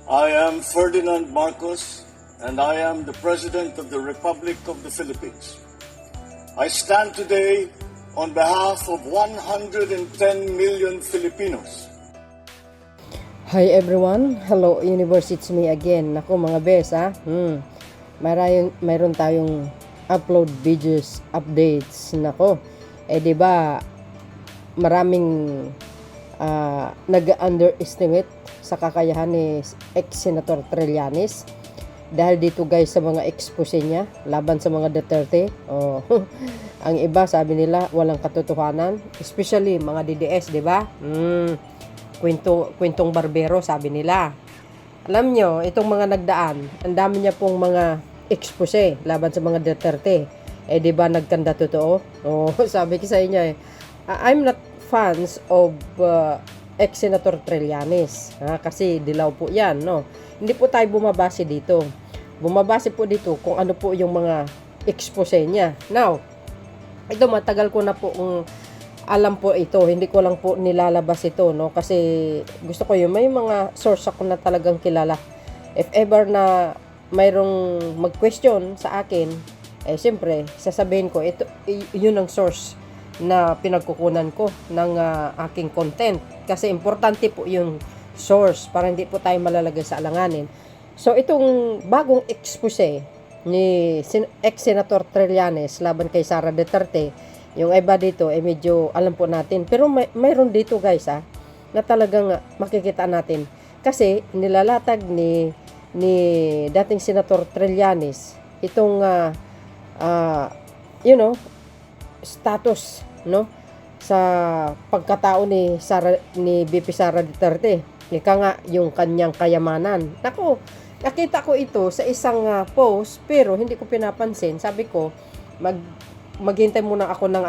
I am Ferdinand Marcos, and I am the President of the Republic of the Philippines. I stand today on behalf of 110 million Filipinos. Hi everyone, hello universe, it's me again. Naku mga bes mayroon tayong upload videos, updates. Nako, diba maraming nag-underestimate sa kakayahan ni ex-Senator Trillanes dahil dito guys sa mga expose niya laban sa mga Duterte. Ang iba sabi nila walang katotohanan, especially mga DDS, diba? Kwentong barbero sabi nila. Alam nyo, itong mga nagdaan, ang dami niya pong mga expose laban sa mga Duterte. Diba nagkanda totoo? Sabi ko sa inyo I'm not fans of ex-Senator Trillanes. Kasi dilaw po yan, no? Hindi po tayo bumabase dito. Bumabase po dito kung ano po yung mga expose niya. Now, ito matagal ko na po alam po ito. Hindi ko lang po nilalabas ito, no? Kasi gusto ko yun. May mga source ako na talagang kilala. If ever na mayroong mag-question sa akin, siyempre, sasabihin ko, ito, yun ang source na pinagkukunan ko ng aking content. Kasi importante po yung source para hindi po tayo malalagay sa alanganin. So, itong bagong expose ni ex-Senator Trillanes laban kay Sara Duterte, yung iba dito medyo alam po natin. Pero mayroon dito guys na talagang makikita natin. Kasi nilalatag ni dating Senator Trillanes itong status, no, sa pagkatao ni BP Sara Duterte. Ika nga yung kanyang kayamanan. Nako, nakita ko ito sa isang post pero hindi ko pinapansin. Sabi ko maghintay muna ako ng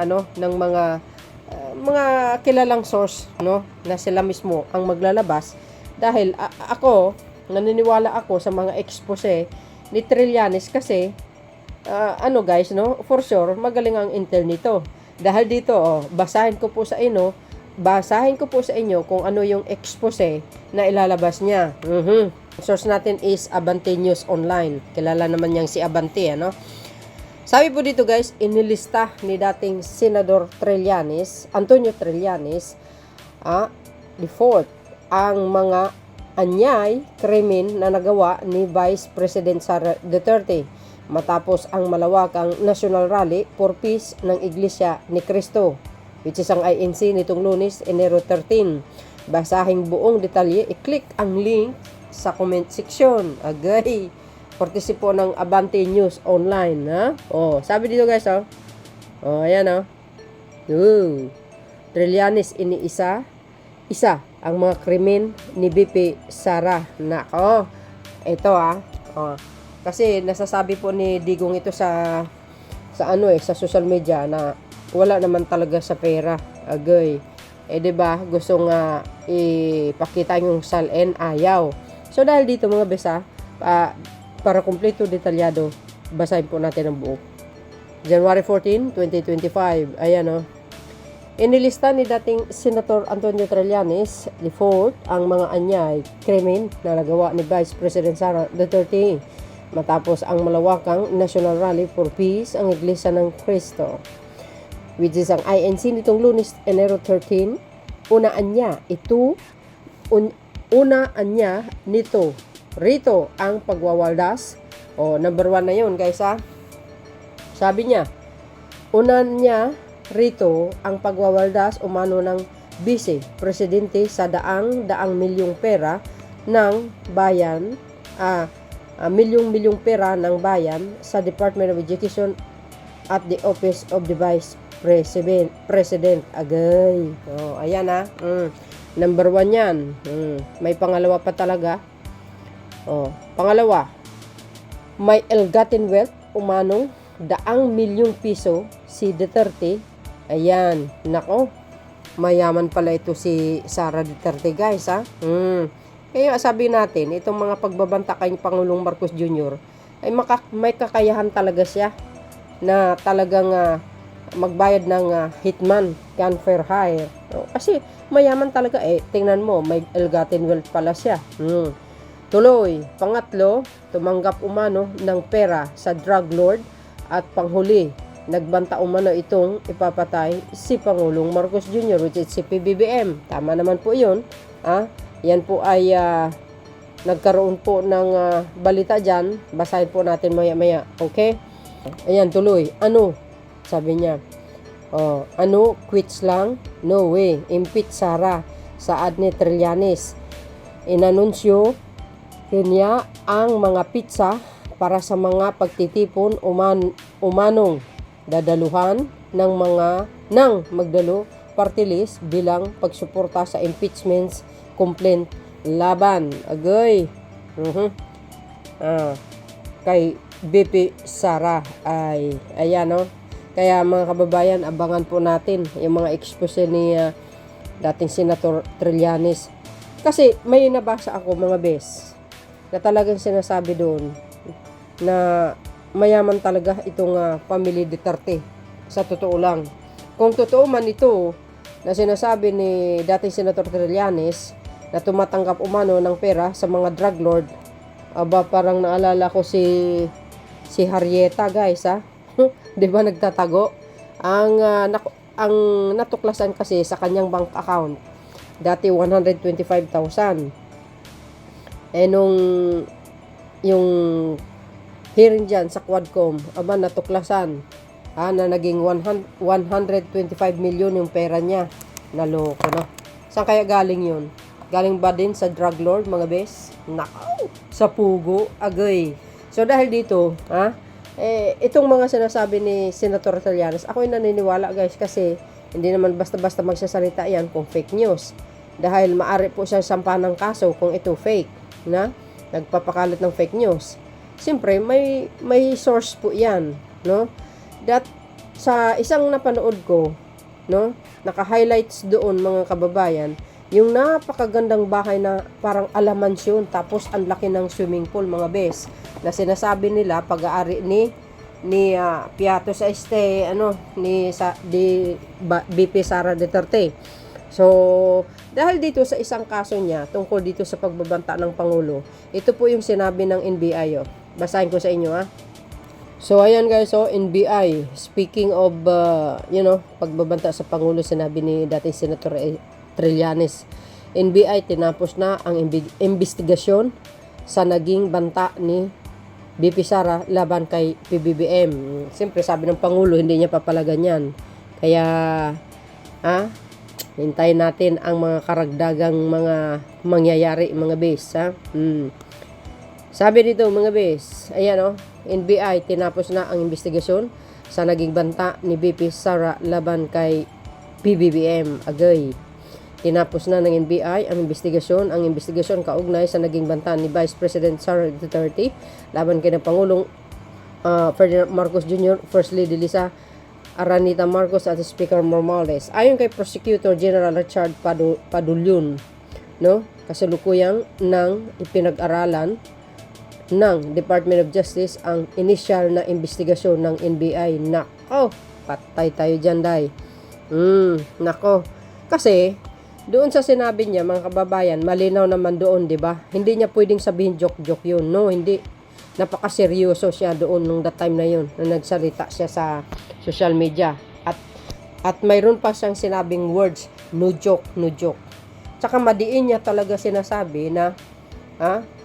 mga kilalang source, no, na sila mismo ang maglalabas dahil ako naniniwala ako sa mga expose ni Trillanes kasi guys, no, for sure magaling ang intel nito. Dahil dito, basahin ko po sa inyo kung ano yung expose na ilalabas niya. Source natin is Abante News Online. Kilala naman niyang si Abante, ano? Sabi po dito guys, inilista ni dating Senador Antonio Trillanes, default ang mga anyay, krimen na nagawa ni Vice President Sara Duterte matapos ang malawakang National Rally for Peace ng Iglesia ni Cristo, which is ang INC nitong Lunes, Enero 13. Basahing buong detalye, i-click ang link sa comment section. Agay, partisipo ng Abante News Online, sabi dito guys, ayan, Trillanes iniisa ang mga krimen ni BP Sara. Nako, ito kasi nasasabi po ni Digong ito sa social media na wala naman talaga sa pera. Agay. Diba, gusto nga ipakita yung salin, ayaw. So dahil dito mga besa, para kumpleto detalyado, basahin po natin ang buo. January 14, 2025. Ayan inilista ni dating Senator Antonio Trillanes, default ang mga anyay, krimen na nagawa ni Vice President Sara Duterte matapos ang malawakang National Rally for Peace ang Iglesia ng Cristo, which is ang INC nitong Lunes, Enero 13. Unaan niya nito rito ang pagwawaldas. Number 1 na yun guys, sabi niya, unan niya rito ang pagwawaldas umano ng Vice Presidente sa daang milyong pera ng bayan, milyong pera ng bayan sa Department of Education at the Office of the Vice President. Agay. Ayan number 1 yan. May pangalawa pa talaga. Pangalawa, may ill-gotten wealth umanong daang milyong piso si Duterte. Ayan, nako, mayaman pala ito si Sara Duterte guys, Kaya sabi natin, itong mga pagbabanta kay Pangulong Marcos Jr. ay may kakayahan talaga siya na talagang magbayad ng hitman, gun for hire. Kasi mayaman talaga tingnan mo, may ill-gotten wealth pala siya. Tuloy, pangatlo, tumanggap umano ng pera sa drug lord at panghuli, nagbanta umano itong ipapatay si Pangulong Marcos Jr. which is si PBBM. Tama naman po yun. Yan po ay nagkaroon po ng balita dyan. Basahin po natin maya-maya. Okay? Ayan, tuloy. Ano? Sabi niya. Ano? Quits lang? No way. Impeach Sara. Saad ni Trillanes. Inanunsyo niya ang mga pizza para sa mga pagtitipon umanong dadaluhan ng magdalo party list bilang pagsuporta sa impeachment complaint laban kay BP Sara ay ayan kaya mga kababayan, abangan po natin yung mga expose ni dating Senator Trillanes kasi may nabasa ako mga bes na talagang sinasabi doon na mayaman talaga itong family Duterte sa totoo lang. Kung totoo man ito na sinasabi ni dating Senator Trillanes na tumatanggap umano ng pera sa mga drug lord, parang naalala ko si Harrieta guys 'di ba nagtatago ang natuklasan kasi sa kanyang bank account dati 125,000 nung yung hearing dyan sa Quadcom natuklasan na naging 125 million yung pera niya. Naloko saan kaya galing yun? Galing ba din sa drug lord mga bes? Nakaw! Sa pugo agay. So dahil dito itong mga sinasabi ni Senator Trillanes, ako'y naniniwala guys kasi hindi naman basta-basta magsasalita yan kung fake news. Dahil maari po siya sampahan ng kaso kung ito fake na nagpapakalat ng fake news. Siyempre may source po yan, that sa isang napanood ko, naka-highlights doon mga kababayan, yung napakagandang bahay na parang alamansyon tapos ang laki ng swimming pool mga bes na sinasabi nila pag-aari ni Piatos BP Sara Duterte. So, dahil dito sa isang kaso niya tungkol dito sa pagbabanta ng Pangulo, ito po yung sinabi ng NBI. Basahin ko sa inyo So, ayan guys, NBI, speaking of, pagbabanta sa Pangulo, sinabi ni dating Senator Trillanes, NBI tinapos na ang investigasyon sa naging banta ni BP Sara laban kay PBBM. Siyempre, sabi ng Pangulo, hindi niya papalagan yan. Kaya, hintayin natin ang mga karagdagang mga mangyayari mga bes Sabi dito mga bes, ayan NBI tinapos na ang investigasyon sa naging banta ni BP Sara laban kay PBBM. Agay. Tinapos na ng NBI ang investigasyon kaugnay sa naging banta ni Vice President Sara Duterte laban kay Pangulong Ferdinand Marcos Jr., First Lady Lisa Aranita Marcos at Speaker Morales. Ayon kay Prosecutor General Richard Padulyon, kasalukuyang nang ipinag-aralan ng Department of Justice ang initial na investigasyon ng NBI. Nako, patay tayo dyan, day. Nako. Kasi, doon sa sinabi niya, mga kababayan, malinaw naman doon, di ba? Hindi niya pwedeng sabihin joke-joke yun. No, hindi. Napakaseryoso siya doon nung that time na yun, na nagsalita siya sa social media. At mayroon pa siyang sinabing words, no joke, no joke. Tsaka madiin niya talaga sinasabi na,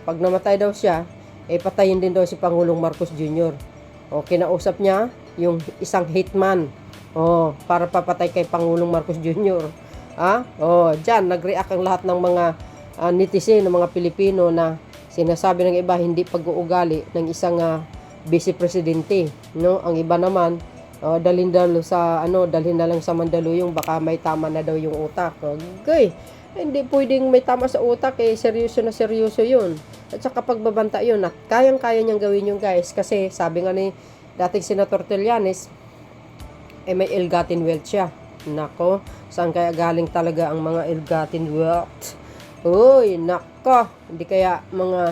pag namatay daw siya, patayin din daw si Pangulong Marcos Jr. Kinausap niya yung isang hitman, para papatay kay Pangulong Marcos Jr. Diyan, nag-react ang lahat ng mga netizen, ng mga Pilipino na sinasabi ng iba hindi pag-uugali ng isang vice presidente, Ang iba naman dalhin na lang sa Mandaluyong, baka may tama na daw yung utak. Okay. Hindi pwedeng may tama sa utak, seryoso na seryoso 'yun. At saka pagbabanta 'yun, at kayang-kaya niyang gawin 'yung guys kasi sabi nga ni dating Senator Trillanes may ill-gotten wealth siya. Nako, saan kaya galing talaga ang mga ill-gotten wealth? Uy, nako, hindi kaya mga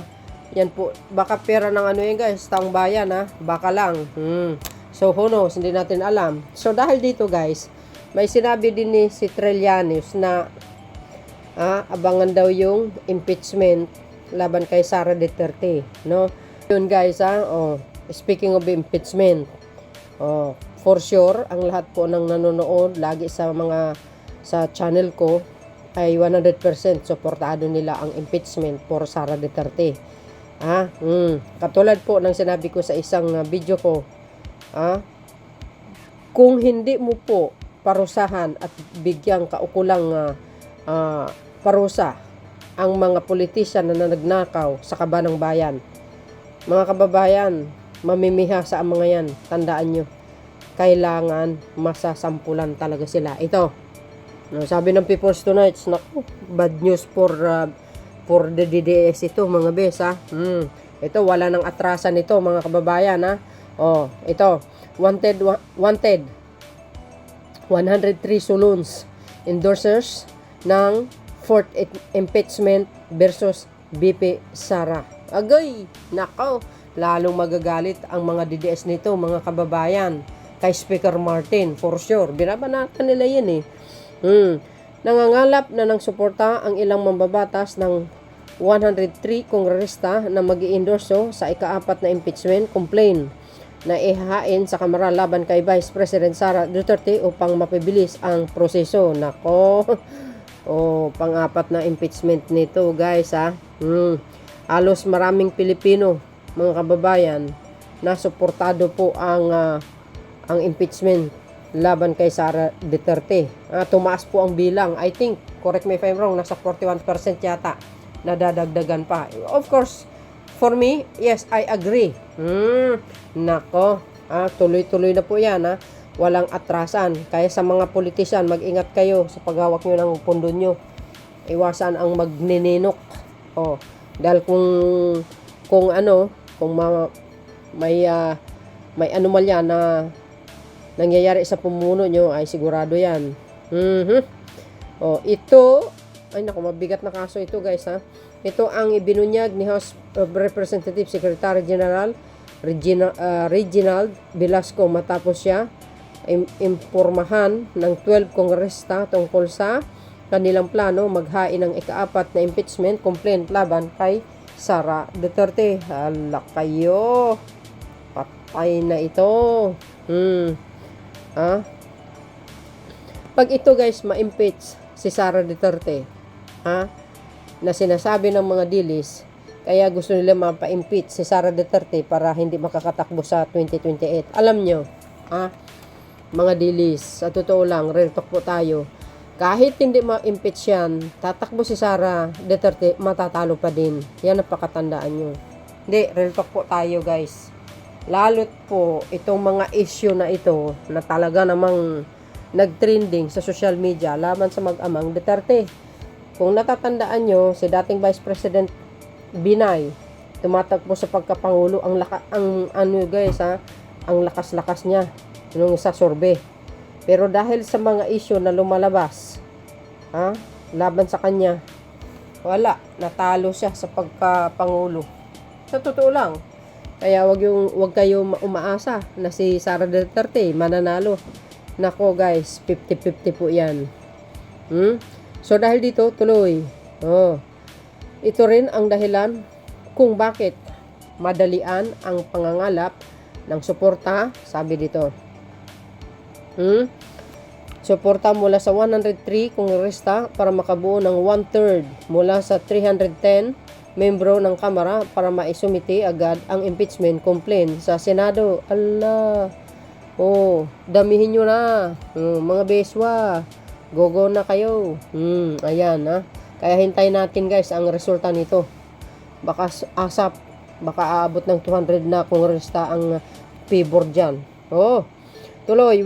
yan po, baka pera ng yan guys, taong bayan baka lang. So who knows, hindi natin alam. So dahil dito guys, may sinabi din ni si Trillanes na abangan daw yung impeachment laban kay Sara Duterte, no? Yun guys, speaking of impeachment, for sure, ang lahat po ng nanonood lagi sa channel ko ay 100% suportado nila ang impeachment for Sara Duterte. Katulad po ng sinabi ko sa isang video ko, kung hindi mo po parusahan at bigyang kaukulang parusa ang mga politician na nagnakaw sa kabanang bayan, mga kababayan, mamimiha sa mga yan, tandaan nyo, kailangan masasampulan talaga sila. Ito, sabi ng People's Tonight, naku, bad news for the DDS ito, mga bes, Ito, wala nang atrasan ito, mga kababayan, ito, wanted 103 saloons endorsers ng fourth impeachment versus BP Sara. Agay, nakaw, lalong magagalit ang mga DDS nito, mga kababayan, kay Speaker Martin, for sure. Binabanatan nila yan Nangangalap na ng suporta ang ilang mambabatas ng 103 kongresista na mag-i-endorso sa ika-4 na impeachment complaint na ihahain sa Kamara laban kay Vice President Sara Duterte upang mapibilis ang proseso. Nako, pang-4 na impeachment nito, guys, Halos maraming Pilipino, mga kababayan, na suportado po ang impeachment laban kay Sara Duterte. Tumaas po ang bilang. I think, correct me if I'm wrong, nasa 41% yata. Nadadagdagan pa. Of course, for me, yes, I agree. Nako, tuloy-tuloy na po yan, Walang atrasan. Kaya sa mga politician, mag-ingat kayo sa paghawak nyo ng pondo nyo. Iwasan ang magnininok. Dahil kung may anomalya na nangyayari sa pumuno nyo, ay sigurado yan. Ito, ay naku, mabigat na kaso ito, guys, Ito ang ibinunyag ni House of Representative Secretary General Reginald Velasco matapos siya impormahan ng 12 kongresista tungkol sa kanilang plano maghain ng ika-4 na impeachment complaint laban kay Sara Duterte. Hala kayo, patay na ito. Pag ito, guys, ma-impeach si Sara Duterte, na sinasabi ng mga dilis, kaya gusto nila mapa-impeach si Sara Duterte para hindi makakatakbo sa 2028. Alam nyo, mga dilis, sa totoo lang, real talk po tayo, kahit hindi ma-impeach yan, tatakbo si Sara Duterte, matatalo pa din. Yan ang pakatandaan nyo. Hindi, real talk po tayo, guys. Lalo't po, itong mga issue na ito, na talaga namang nag-trending sa social media laban sa mag-amang Duterte. Kung natatandaan nyo, si dating Vice President Binay, tumatakbo sa pagkapangulo, ang lakas-lakas niya nung sa sorbe. Pero dahil sa mga issue na lumalabas, laban sa kanya, wala, natalo siya sa pagkapangulo. Sa totoo lang. Kaya wag kayo umaasa na si Sara Duterte mananalo. Nako, guys, 50-50 po 'yan. So dahil dito, tuloy. Ito rin ang dahilan kung bakit madalian ang pangangalap ng suporta, sabi dito. Suporta mula sa 103 kongresista para makabuo ng 1/3 mula sa 310 membro ng Kamara para maisumite agad ang impeachment complaint sa Senado. Allah, damihin nyo na, mga beswa, gogo na kayo. Ayan, kaya hintayin natin, guys, ang resulta nito. Baka aabot ng 200 na kongresista ang favor dyan. Tuloy,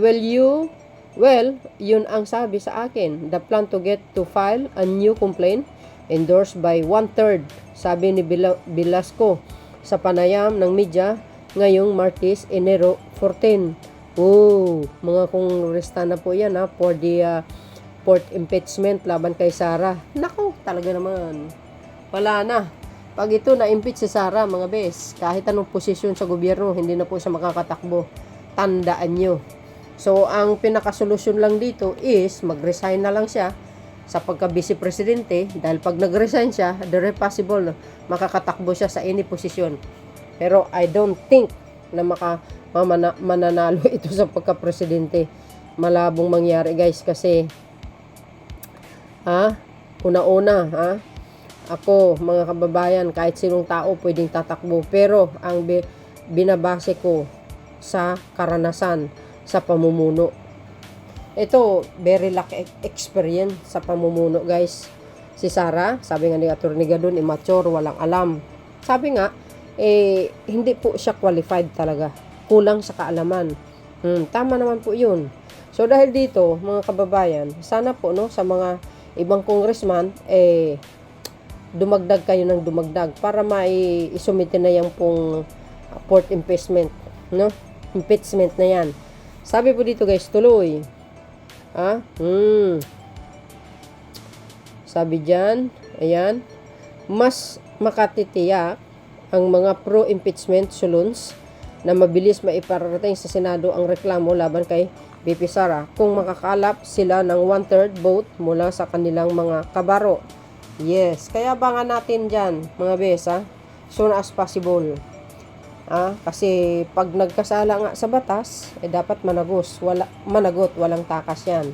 yun ang sabi sa akin. The plan to get to file a new complaint endorsed by 1/3, sabi ni Velasco sa panayam ng media ngayong Martes, Enero 14. Mga kongresista na po yan, for the fourth impeachment laban kay Sara. Nako, talaga naman. Wala na. Pag ito na-impeach si Sara, mga bes, kahit anong posisyon sa gobyerno, hindi na po siya makakatakbo. Tandaan nyo. So, ang pinakasolusyon lang dito is mag-resign na lang siya sa pagka-vice presidente dahil pag nag-resign siya, very possible makakatakbo siya sa any posisyon. Pero I don't think na mananalo ito sa pagka-presidente. Malabong mangyari guys kasi una-una ako mga kababayan, kahit sinong tao pwedeng tatakbo, pero ang binabase ko sa karanasan sa pamumuno. Ito, very lack experience sa pamumuno guys. Si Sara, sabi nga ni Atty. Gadon, immature, walang alam. Sabi nga, hindi po siya qualified talaga. Kulang sa kaalaman. Tama naman po yun. So dahil dito, mga kababayan, sana po no, sa mga ibang congressman, dumagdag kayo ng dumagdag para maisumite na yung pong port impeachment, no? Impeachment na yan. Sabi po dito guys, tuloy. Sabi dyan, ayan, mas makatitiyak ang mga pro-impeachment saloons na mabilis maiparating sa Senado ang reklamo laban kay VP Sara kung makakalap sila ng 1/3 vote mula sa kanilang mga kabaro. Yes, kaya abangan natin dyan, mga bes, soon as possible. Kasi pag nagkasala nga sa batas, dapat managot, walang takas yan.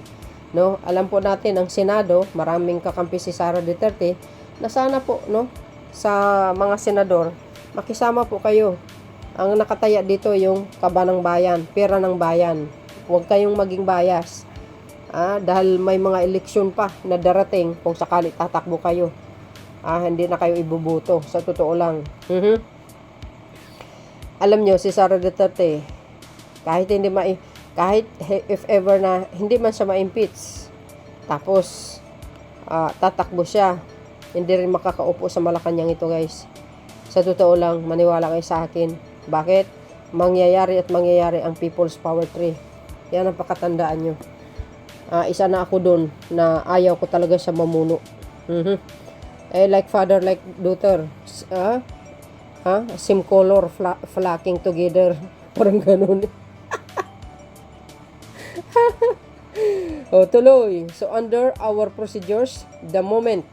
No? Alam po natin, ang Senado, maraming kakampi si Sara Duterte, na sana po, no, sa mga senador, makisama po kayo. Ang nakataya dito yung kaba ng bayan, pera ng bayan. Huwag kayong maging bias. Dahil may mga eleksyon pa na darating kung sakali tatakbo kayo. Hindi na kayo ibubuto. Sa totoo lang. Alam nyo, si Sara Duterte, kahit if ever na hindi man siya ma-impeach, tapos tatakbo siya, hindi rin makakaupo sa Malacanang ito guys. Sa totoo lang, maniwala kayo sa akin. Bakit? Mangyayari ang People's Power 3. Yan ang pakatandaan nyo. Isa na ako dun na ayaw ko talaga siya mamuno. Like father, like daughter. Same color, flocking together. Parang ganun. Tuloy. So, under our procedures, the moment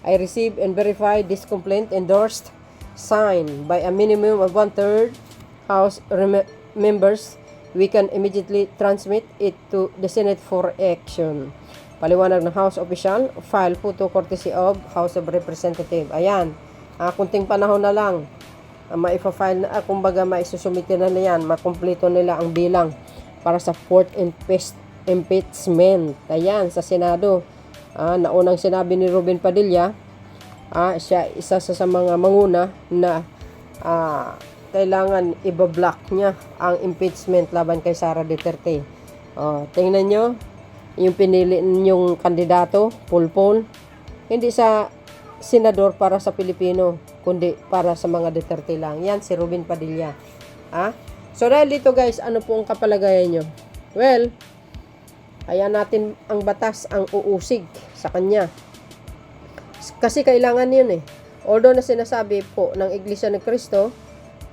I receive and verify this complaint endorsed, signed by a minimum of 1/3 House members, we can immediately transmit it to the Senate for action. Paliwanag ng House official, file po to courtesy of House of Representatives. Ayan, kunting panahon na lang, maifa-file na, kumbaga maisusumite na yan, makumpleto nila ang bilang para sa fourth impeachment. Ayan, sa Senado. Naunang sinabi ni Ruben Padilla, siya isa sa mga manguna na kailangan ibablock niya ang impeachment laban kay Sara Duterte. Tingnan nyo, yung pinili ninyong kandidato, Pulpol, hindi sa senador para sa Pilipino, kundi para sa mga Duterte lang. Yan, si Ruben Padilla. So dahil dito guys, ano po ang kapalagayan nyo? Well, ayan natin ang batas ang uusig sa kanya. Kasi kailangan yun Although na sinasabi po ng Iglesia ni Cristo,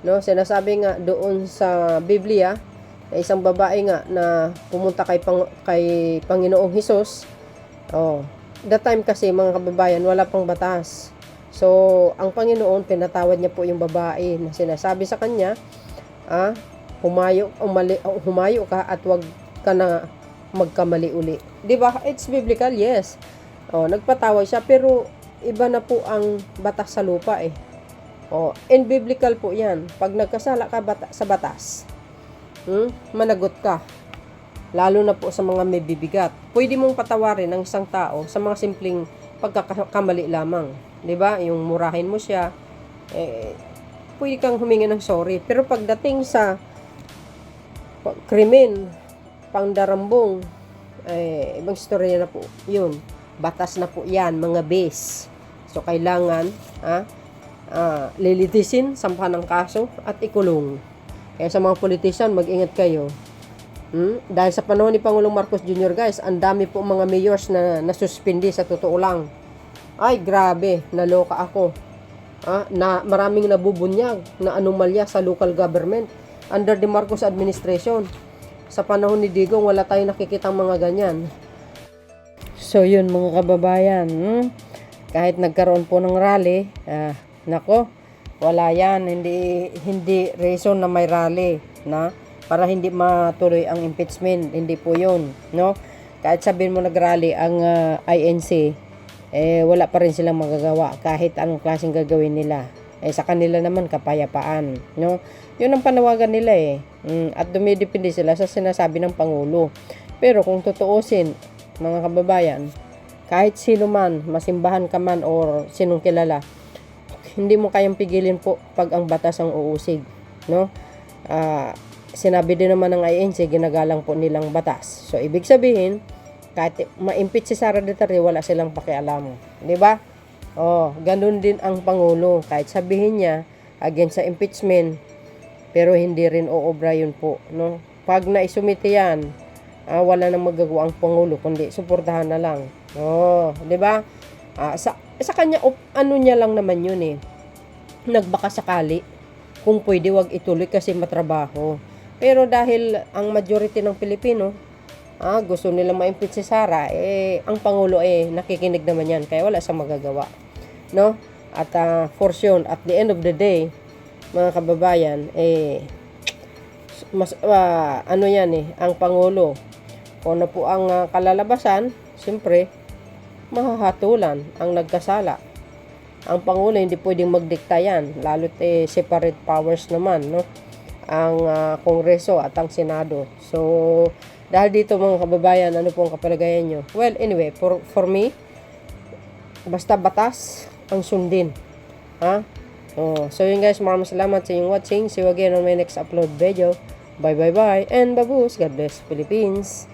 no, sinasabi nga doon sa Biblia na isang babae nga na pumunta kay Panginoong Hesus. That time kasi mga kababayan, wala pang batas. So, ang Panginoon, pinatawad niya po yung babae na sinasabi sa kanya, humayo ka at wag ka na magkamali uli. Diba? It's biblical, yes. Nagpatawad siya, pero iba na po ang batas sa lupa in biblical po yan. Pag nagkasala ka sa batas, managot ka. Lalo na po sa mga may bibigat. Pwede mong patawarin ang isang tao sa mga simpleng pagkakamali lamang. Diba? Yung murahin mo siya, pwede kang humingi ng sorry. Pero pagdating sa krimen, pangdarambong, ibang storya na po. Yun. Batas na po yan, mga base. So, kailangan, lilitisin, sampahan ng kaso, at ikulong. Kaya sa mga politician, mag-ingat kayo. Dahil sa panahon ni Pangulong Marcos Jr. guys, ang dami po mga mayors na nasuspindi sa totoo lang. Ay, grabe, naloka ako. Na maraming nabubunyag na anomalya sa local government under the Marcos administration. Sa panahon ni Digong, wala tayong nakikitang mga ganyan. So yun mga kababayan, kahit nagkaroon po ng rally, nako, wala yan, hindi reason na may rally na para hindi matuloy ang impeachment, hindi po yun, no? Kahit sabihin mo nag-rally ang INC, wala pa rin silang magagawa kahit anong klaseng gagawin nila. Sa kanila naman kapayapaan, no? Yun ang panawagan nila at dumidepende sila sa sinasabi ng Pangulo. Pero kung tutuusin, mga kababayan, kahit sino man, masimbahan ka man or sinong kilala, hindi mo kayang pigilin po pag ang batas ang uusig, no? Sinabi din naman ng INC, ginagalang po nilang batas. So ibig sabihin, kahit ma-impeach si Sara Duterte, wala silang pakialam, di ba? Ganun din ang Pangulo, kahit sabihin niya against sa impeachment, pero hindi rin oobra yun po, no? Pag naisumite yan, wala nang magagawa ang Pangulo kundi suportahan na lang. Di ba? Sa kanya ano niya lang naman yun nagbaka sakali kung pwede wag ituloy kasi matrabaho. Pero dahil ang majority ng Pilipino gusto nila ma-impeach si Sara, ang Pangulo nakikinig naman yan, kaya wala siyang magagawa, no? At for sure, at the end of the day, mga kababayan, mas ano yan ang Pangulo, kung ano po ang kalalabasan, siyempre mahahatulan ang nagkasala. Ang Pangulo hindi pwedeng magdikta yan, lalo't separate powers naman, no? Ang Kongreso at ang Senado. So dahil dito mga kababayan, ano po ang kapalagayan nyo? Well, anyway, for me, basta batas ang sundin. So yun guys, maraming salamat sa inyong watching. See you again on my next upload video. Bye bye bye and babush. God bless Philippines.